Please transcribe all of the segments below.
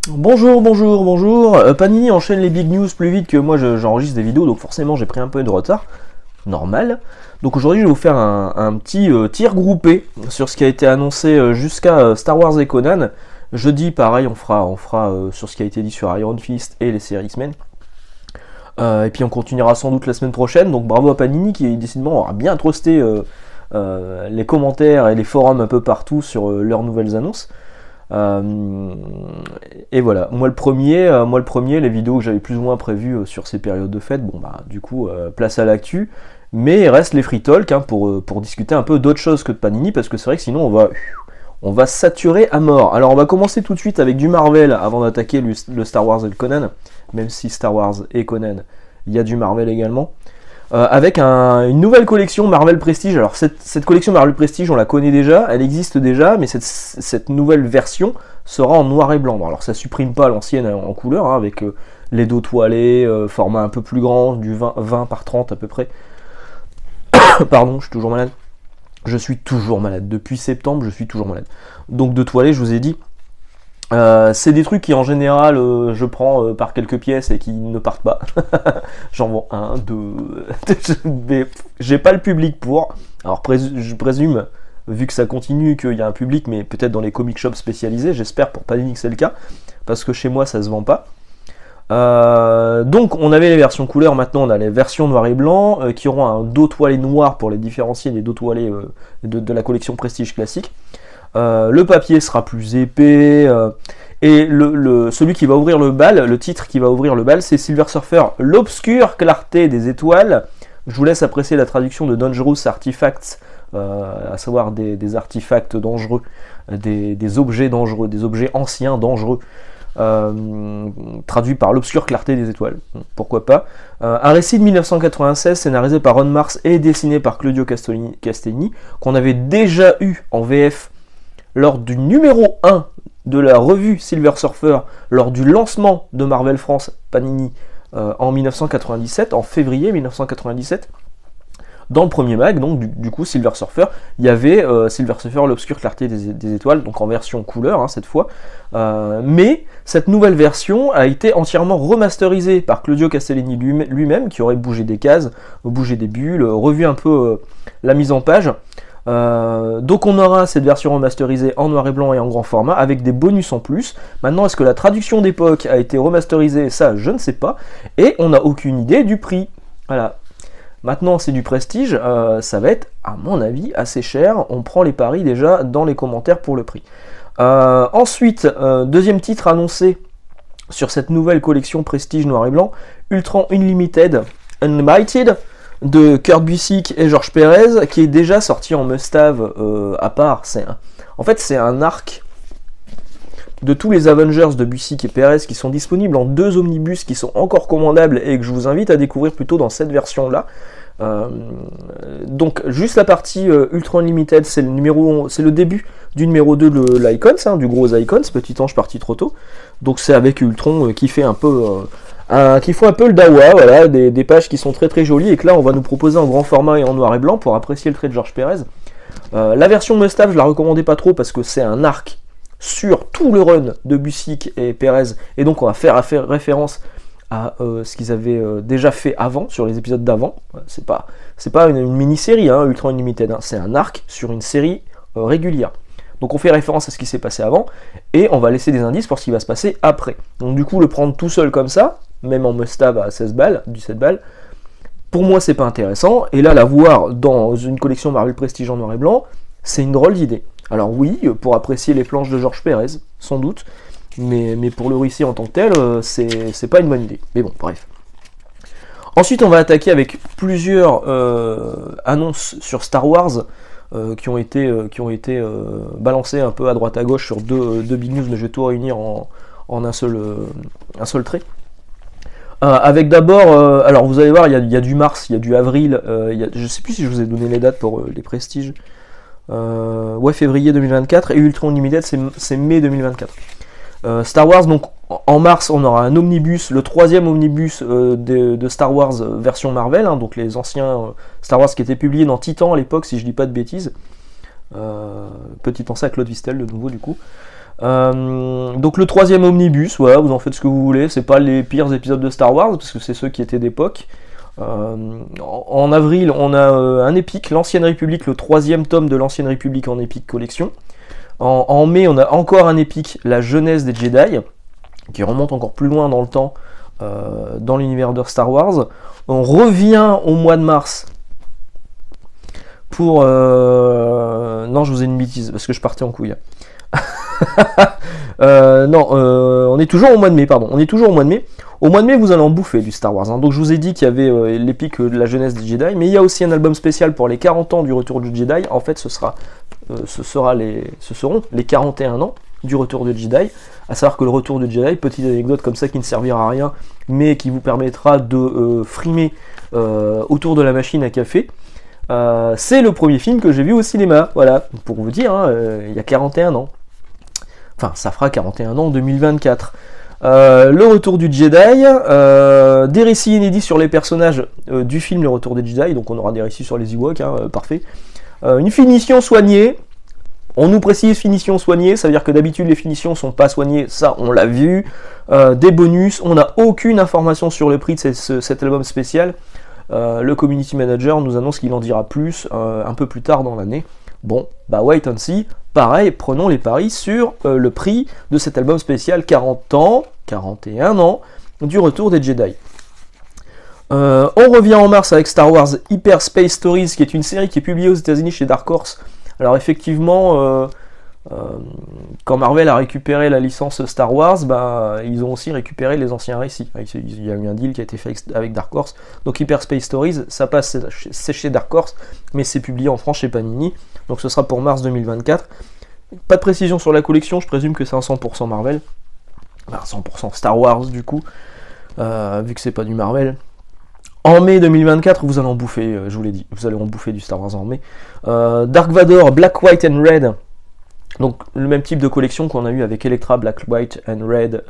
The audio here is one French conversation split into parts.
Bonjour, bonjour, bonjour. Panini enchaîne les big news plus vite que moi j'enregistre des vidéos, donc forcément j'ai pris un peu de retard. Normal. Donc aujourd'hui je vais vous faire un petit tir groupé sur ce qui a été annoncé jusqu'à Star Wars et Conan. Jeudi pareil on fera sur ce qui a été dit sur Iron Fist et les séries X-Men. Et puis on continuera sans doute la semaine prochaine, donc bravo à Panini qui décidément aura bien trusté les commentaires et les forums un peu partout sur leurs nouvelles annonces. Et voilà, moi le premier, les vidéos que j'avais plus ou moins prévues sur ces périodes de fête, bon bah du coup place à l'actu, mais il reste les free talk pour discuter un peu d'autres choses que de Panini, parce que c'est vrai que sinon on va saturer à mort. Alors on va commencer tout de suite avec du Marvel avant d'attaquer le Star Wars et le Conan, même si Star Wars et Conan, il y a du Marvel également. Avec une nouvelle collection Marvel Prestige. Alors cette collection Marvel Prestige, on la connaît déjà, elle existe déjà, mais cette nouvelle version sera en noir et blanc. Alors ça supprime pas l'ancienne en couleur, hein, avec les dos toilés, format un peu plus grand, du 20 par 30 à peu près. Pardon, je suis toujours malade. Je suis toujours malade. Depuis septembre, je suis toujours malade. Donc de toilets, je vous ai dit. C'est des trucs qui en général je prends par quelques pièces et qui ne partent pas. J'en vends un, deux. Mais j'ai pas le public pour. Alors je présume, vu que ça continue, qu'il y a un public, mais peut-être dans les comic shops spécialisés. J'espère pour Panini que c'est le cas, parce que chez moi ça se vend pas. Donc on avait les versions couleur, maintenant on a les versions noir et blanc qui auront un dos toilé noir pour les différencier des dos toilés de la collection Prestige classique. Le papier sera plus épais, et celui qui va ouvrir le bal, le titre qui va ouvrir le bal, c'est Silver Surfer, l'obscure clarté des étoiles. Je vous laisse apprécier la traduction de Dangerous Artifacts, à savoir des artefacts dangereux, des objets dangereux, des objets anciens dangereux, traduit par l'obscure clarté des étoiles. Pourquoi pas. Un récit de 1996 scénarisé par Ron Mars et dessiné par Claudio Castellini, qu'on avait déjà eu en VF lors du numéro 1 de la revue Silver Surfer, lors du lancement de Marvel France Panini en 1997, en février 1997. Dans le premier mag, donc du coup Silver Surfer, il y avait Silver Surfer, l'obscure clarté des étoiles, donc en version couleur hein, cette fois. Mais cette nouvelle version a été entièrement remasterisée par Claudio Castellini lui-même, qui aurait bougé des cases, bougé des bulles, revu un peu la mise en page. Donc on aura cette version remasterisée en noir et blanc et en grand format avec des bonus en plus. Maintenant, est-ce que la traduction d'époque a été remasterisée? Ça, je ne sais pas. Et on n'a aucune idée du prix. Voilà. Maintenant, c'est du prestige. Ça va être, à mon avis, assez cher. On prend les paris déjà dans les commentaires pour le prix. Ensuite, deuxième titre annoncé sur cette nouvelle collection prestige noir et blanc, Ultron Unlimited, Unlimited, de Kurt Busiek et George Pérez, qui est déjà sorti en must-have à part. En fait, c'est un arc de tous les Avengers de Busiek et Pérez qui sont disponibles en 2 omnibus qui sont encore commandables et que je vous invite à découvrir plutôt dans cette version-là. Donc, juste la partie Ultra Unlimited, c'est le début du numéro 2 de l'Icons, hein, du gros Icons, Petit Ange parti trop tôt. Donc, c'est avec Ultron qui fait un peu... qui font un peu le dawa, voilà, des pages qui sont très très jolies et que là on va nous proposer en grand format et en noir et blanc pour apprécier le trait de George Pérez. La version must-have, je la recommandais pas trop parce que c'est un arc sur tout le run de Busiek et Pérez, et donc on va faire référence à ce qu'ils avaient déjà fait avant, sur les épisodes d'avant. C'est pas une mini-série, hein, Ultra Unlimited, hein, c'est un arc sur une série régulière. Donc on fait référence à ce qui s'est passé avant, et on va laisser des indices pour ce qui va se passer après. Donc du coup, le prendre tout seul comme ça, même en must-have à 16 balles, 17 balles, pour moi c'est pas intéressant, et là la voir dans une collection Marvel Prestige en noir et blanc, c'est une drôle d'idée. Alors oui, pour apprécier les planches de George Pérez, sans doute, mais pour le réussir en tant que tel, c'est pas une bonne idée. Mais bon, bref. Ensuite, on va attaquer avec plusieurs annonces sur Star Wars, qui ont été balancées un peu à droite à gauche sur deux big news, mais je vais tout réunir en un seul trait. Avec d'abord, alors vous allez voir, il y a du mars, il y a du avril, je sais plus si je vous ai donné les dates pour les prestiges. Ouais, février 2024, et Ultron Unlimited c'est mai 2024. Star Wars, donc en mars on aura un omnibus, le 3e omnibus de Star Wars version Marvel, hein, donc les anciens Star Wars qui étaient publiés dans Titan à l'époque, si je dis pas de bêtises. Petit pensée à Claude Vistel de nouveau du coup. Donc le troisième omnibus, voilà, vous en faites ce que vous voulez, c'est pas les pires épisodes de Star Wars, parce que c'est ceux qui étaient d'époque. En avril, on a un épique, l'Ancienne République, le troisième tome de l'Ancienne République en épique collection. En mai, on a encore un épique, la Jeunesse des Jedi, qui remonte encore plus loin dans le temps, dans l'univers de Star Wars. On revient au mois de mars pour... Non, je vous ai une bêtise, parce que je partais en couille. Non, on est toujours au mois de mai, pardon. On est toujours au mois de mai. Au mois de mai, vous allez en bouffer du Star Wars. Hein. Donc je vous ai dit qu'il y avait l'épique de la jeunesse des Jedi, mais il y a aussi un album spécial pour les 40 ans du retour du Jedi. En fait, ce seront les 41 ans du retour du Jedi. À savoir que le retour du Jedi, petite anecdote comme ça qui ne servira à rien, mais qui vous permettra de frimer autour de la machine à café. C'est le premier film que j'ai vu au cinéma. Voilà, pour vous dire, hein, il y a 41 ans. Enfin, ça fera 41 ans en 2024. Le retour du Jedi, des récits inédits sur les personnages du film Le Retour des Jedi, donc on aura des récits sur les Ewoks, hein, parfait. Une finition soignée, on nous précise finition soignée, ça veut dire que d'habitude les finitions sont pas soignées, ça on l'a vu. Des bonus, on n'a aucune information sur le prix de cet album spécial. Le community manager nous annonce qu'il en dira plus un peu plus tard dans l'année. Bon, bah wait and see. Pareil, prenons les paris sur le prix de cet album spécial 41 ans du retour des Jedi. On revient en mars avec Star Wars Hyper Space Stories, qui est une série qui est publiée aux États-Unis chez Dark Horse. Alors effectivement, quand Marvel a récupéré la licence Star Wars, bah, ils ont aussi récupéré les anciens récits. Il y a eu un deal qui a été fait avec Dark Horse. Donc Hyper Space Stories, ça passe, c'est chez Dark Horse, mais c'est publié en France chez Panini. Donc ce sera pour mars 2024. Pas de précision sur la collection, je présume que c'est un 100% Marvel. Enfin, 100% Star Wars du coup, vu que c'est pas du Marvel. En mai 2024, vous allez en bouffer, je vous l'ai dit, vous allez en bouffer du Star Wars en mai. Dark Vador, Black, White and Red. Donc le même type de collection qu'on a eu avec Elektra, Black, White and Red,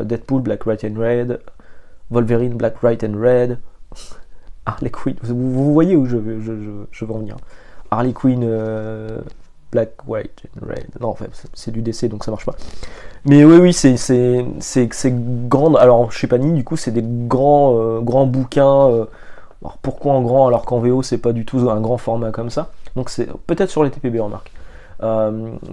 Deadpool, Black, White and Red, Wolverine, Black, White and Red, Harley Quinn, vous voyez où je veux en venir. Harley Quinn, Black, White and Red, non en fait c'est du DC donc ça marche pas. Mais oui, c'est grand, alors chez Panini du coup c'est des grands bouquins, alors pourquoi en grand alors qu'en VO c'est pas du tout un grand format comme ça, donc c'est peut-être sur les TPB remarque.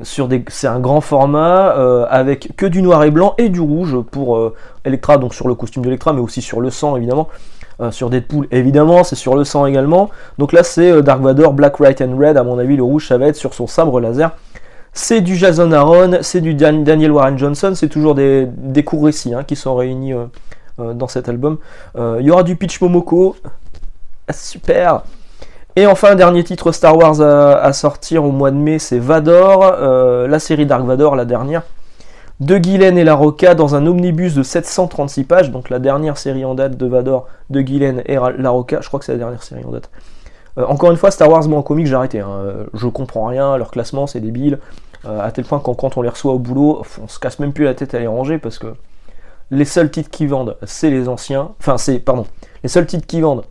C'est un grand format avec que du noir et blanc et du rouge pour Elektra, donc sur le costume d'Elektra, mais aussi sur le sang évidemment. Sur Deadpool évidemment, c'est sur le sang également. Donc là c'est Dark Vador, Black, White and Red, à mon avis le rouge ça va être sur son sabre laser. C'est du Jason Aaron, c'est du Daniel Warren Johnson, c'est toujours des courts récits hein, qui sont réunis dans cet album. Il y aura du Pitch Momoko, super. Et enfin, un dernier titre Star Wars à sortir au mois de mai, c'est Vador, la série Dark Vador, la dernière, de Gillen et Larroca dans un omnibus de 736 pages, donc la dernière série en date de Vador, de Gillen et Larroca, je crois que c'est la dernière série en date. Encore une fois, Star Wars, moi en comics, j'ai arrêté, hein. Je comprends rien, leur classement c'est débile, à tel point que quand on les reçoit au boulot, on se casse même plus la tête à les ranger, parce que les seuls titres qui vendent, c'est les anciens, les seuls titres qui vendent,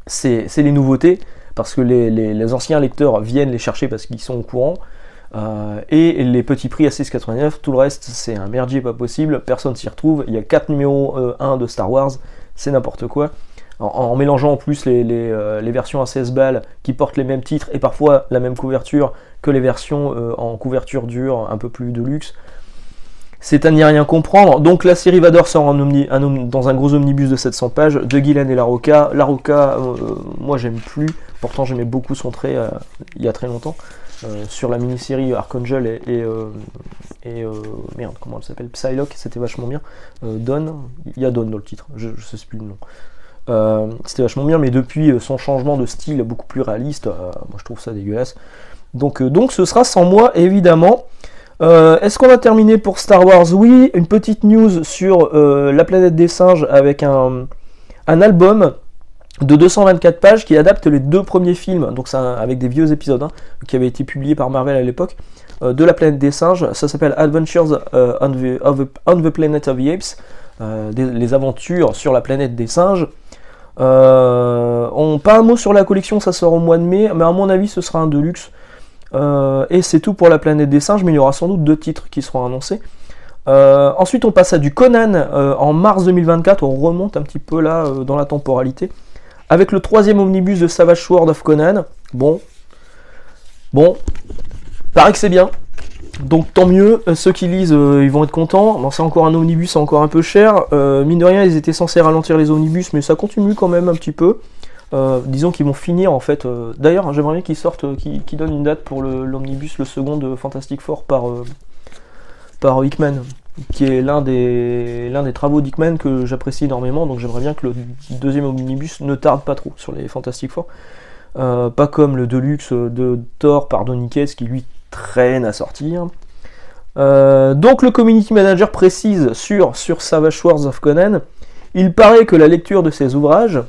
c'est les nouveautés, parce que les anciens lecteurs viennent les chercher parce qu'ils sont au courant, et les petits prix à 6,89, tout le reste c'est un merdier pas possible, personne s'y retrouve, il y a 4 numéros 1 de Star Wars, c'est n'importe quoi, en mélangeant en plus les versions à 16 balles qui portent les mêmes titres et parfois la même couverture que les versions en couverture dure un peu plus de luxe. C'est à n'y rien comprendre. Donc la série Vador sort dans un gros omnibus de 700 pages de Gillen et Larroca. Larroca, moi j'aime plus, pourtant j'aimais beaucoup son trait il y a très longtemps. Sur la mini-série Archangel et merde, comment elle s'appelle, Psylocke, c'était vachement bien. Dawn, il y a Dawn dans le titre, je sais plus le nom. C'était vachement bien, mais depuis son changement de style beaucoup plus réaliste, moi je trouve ça dégueulasse. Donc ce sera sans moi évidemment. Est-ce qu'on a terminé pour Star Wars? Oui, une petite news sur la planète des singes avec un album de 224 pages qui adapte les 2 premiers films, donc c'est avec des vieux épisodes hein, qui avaient été publiés par Marvel à l'époque, de la planète des singes. Ça s'appelle Adventures on the Planet of the Apes, les aventures sur la planète des singes. Pas un mot sur la collection, ça sort au mois de mai, mais à mon avis ce sera un deluxe. Et c'est tout pour la planète des singes, mais il y aura sans doute 2 titres qui seront annoncés. Ensuite on passe à du Conan en mars 2024, on remonte un petit peu là dans la temporalité, avec le 3e omnibus de Savage Sword of Conan. Bon, paraît que c'est bien, donc tant mieux, ceux qui lisent ils vont être contents. Bon, c'est encore un omnibus, c'est encore un peu cher, mine de rien ils étaient censés ralentir les omnibus, mais ça continue quand même un petit peu. Disons qu'ils vont finir en fait, d'ailleurs j'aimerais bien qu'ils sortent, qu'ils donnent une date pour l'omnibus, le second de Fantastic Four par Hickman, qui est l'un des travaux d'Hickman que j'apprécie énormément, donc j'aimerais bien que le 2e omnibus ne tarde pas trop sur les Fantastic Four, pas comme le Deluxe de Thor par Donny Cates qui lui traîne à sortir. Donc le community manager précise sur Savage Wars of Conan, il paraît que la lecture de ces ouvrages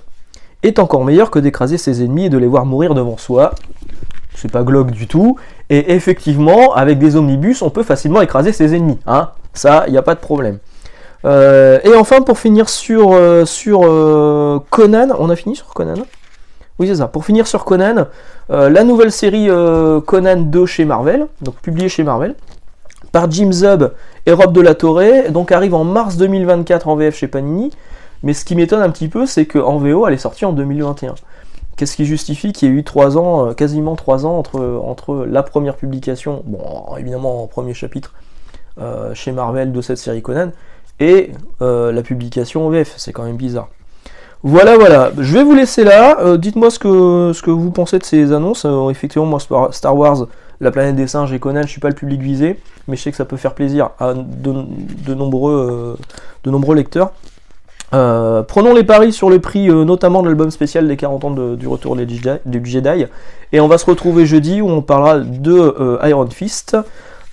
est encore meilleure que d'écraser ses ennemis et de les voir mourir devant soi. C'est pas glauque du tout, et effectivement, avec des omnibus, on peut facilement écraser ses ennemis, hein, ça, il n'y a pas de problème. Et enfin, pour finir sur Conan, on a fini sur Conan? Oui, c'est ça, pour finir sur Conan, la nouvelle série Conan 2 chez Marvel, donc publiée chez Marvel, par Jim Zub et Rob de la Torre, donc arrive en mars 2024 en VF chez Panini, mais ce qui m'étonne un petit peu, c'est qu'en VO, elle est sortie en 2021. Qu'est-ce qui justifie qu'il y ait eu 3 ans, quasiment 3 ans entre la première publication, bon évidemment en premier chapitre chez Marvel de cette série Conan, et la publication en VF, c'est quand même bizarre. Voilà, je vais vous laisser là, dites-moi ce que vous pensez de ces annonces. Effectivement, moi Star Wars, la planète des singes et Conan, je suis pas le public visé, mais je sais que ça peut faire plaisir à de nombreux lecteurs. Prenons les paris sur le prix, notamment de l'album spécial des 40 ans du retour du Jedi, et on va se retrouver jeudi où on parlera de Iron Fist,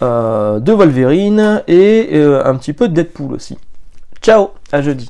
de Wolverine et un petit peu de Deadpool aussi. Ciao, à jeudi.